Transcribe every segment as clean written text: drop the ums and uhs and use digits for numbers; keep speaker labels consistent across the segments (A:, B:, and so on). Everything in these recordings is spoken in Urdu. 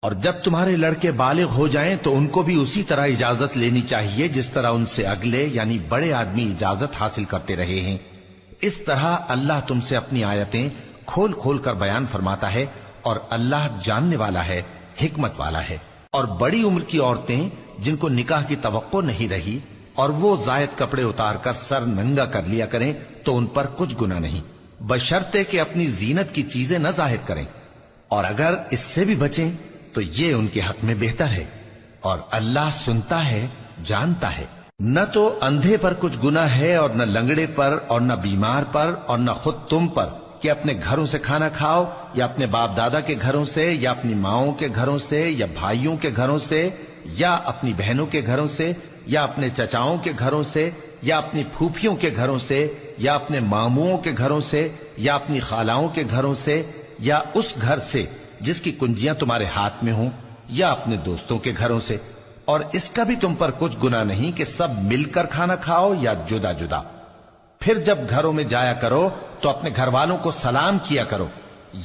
A: اور جب تمہارے لڑکے بالغ ہو جائیں تو ان کو بھی اسی طرح اجازت لینی چاہیے جس طرح ان سے اگلے یعنی بڑے آدمی اجازت حاصل کرتے رہے ہیں۔ اس طرح اللہ تم سے اپنی آیتیں کھول کھول کر بیان فرماتا ہے، اور اللہ جاننے والا ہے، حکمت والا ہے۔ اور بڑی عمر کی عورتیں جن کو نکاح کی توقع نہیں رہی اور وہ زائد کپڑے اتار کر سر ننگا کر لیا کریں تو ان پر کچھ گناہ نہیں، بشرطے کہ اپنی زینت کی چیزیں نہ ظاہر کریں، اور اگر اس سے بھی بچیں تو یہ ان کے حق میں بہتر ہے، اور اللہ سنتا ہے، جانتا ہے۔ نہ تو اندھے پر کچھ گناہ ہے اور نہ لنگڑے پر اور نہ بیمار پر اور نہ خود تم پر کہ اپنے گھروں سے کھانا کھاؤ، یا اپنے باپ دادا کے گھروں سے، یا اپنی ماؤں کے گھروں سے، یا بھائیوں کے گھروں سے، یا اپنی بہنوں کے گھروں سے، یا اپنے چچاؤں کے گھروں سے، یا اپنی پھوپھیوں کے گھروں سے، یا اپنے ماموؤں کے گھروں سے، یا اپنی خالاؤں کے گھروں سے، یا اس گھر سے جس کی کنجیاں تمہارے ہاتھ میں ہوں، یا اپنے دوستوں کے گھروں سے۔ اور اس کا بھی تم پر کچھ گناہ نہیں کہ سب مل کر کھانا کھاؤ یا جدا جدا۔ پھر جب گھروں میں جایا کرو تو اپنے گھر والوں کو سلام کیا کرو،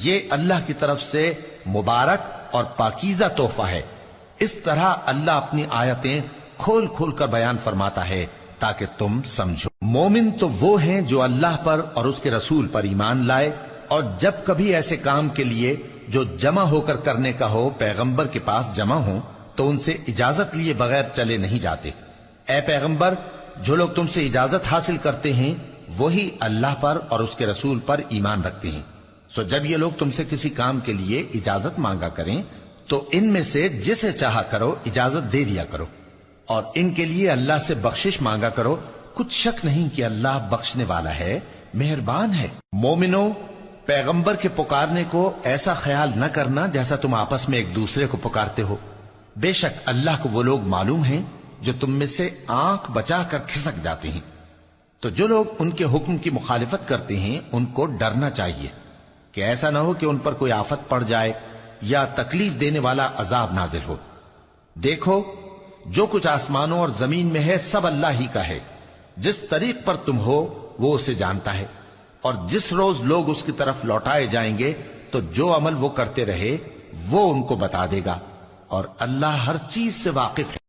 A: یہ اللہ کی طرف سے مبارک اور پاکیزہ تحفہ ہے۔ اس طرح اللہ اپنی آیتیں کھول کھول کر بیان فرماتا ہے تاکہ تم سمجھو۔ مومن تو وہ ہیں جو اللہ پر اور اس کے رسول پر ایمان لائے، اور جب کبھی ایسے کام کے لیے جو جمع ہو کر کرنے کا ہو پیغمبر کے پاس جمع ہوں تو ان سے اجازت لیے بغیر چلے نہیں جاتے۔ اے پیغمبر، جو لوگ تم سے اجازت حاصل کرتے ہیں وہی اللہ پر اور اس کے رسول پر ایمان رکھتے ہیں۔ سو جب یہ لوگ تم سے کسی کام کے لیے اجازت مانگا کریں تو ان میں سے جسے چاہا کرو اجازت دے دیا کرو، اور ان کے لیے اللہ سے بخشش مانگا کرو، کچھ شک نہیں کہ اللہ بخشنے والا ہے، مہربان ہے۔ مومنو، پیغمبر کے پکارنے کو ایسا خیال نہ کرنا جیسا تم آپس میں ایک دوسرے کو پکارتے ہو۔ بے شک اللہ کو وہ لوگ معلوم ہیں جو تم میں سے آنکھ بچا کر کھسک جاتے ہیں۔ تو جو لوگ ان کے حکم کی مخالفت کرتے ہیں ان کو ڈرنا چاہیے کہ ایسا نہ ہو کہ ان پر کوئی آفت پڑ جائے یا تکلیف دینے والا عذاب نازل ہو۔ دیکھو، جو کچھ آسمانوں اور زمین میں ہے سب اللہ ہی کا ہے۔ جس طریق پر تم ہو وہ اسے جانتا ہے، اور جس روز لوگ اس کی طرف لوٹائے جائیں گے تو جو عمل وہ کرتے رہے وہ ان کو بتا دے گا، اور اللہ ہر چیز سے واقف ہے۔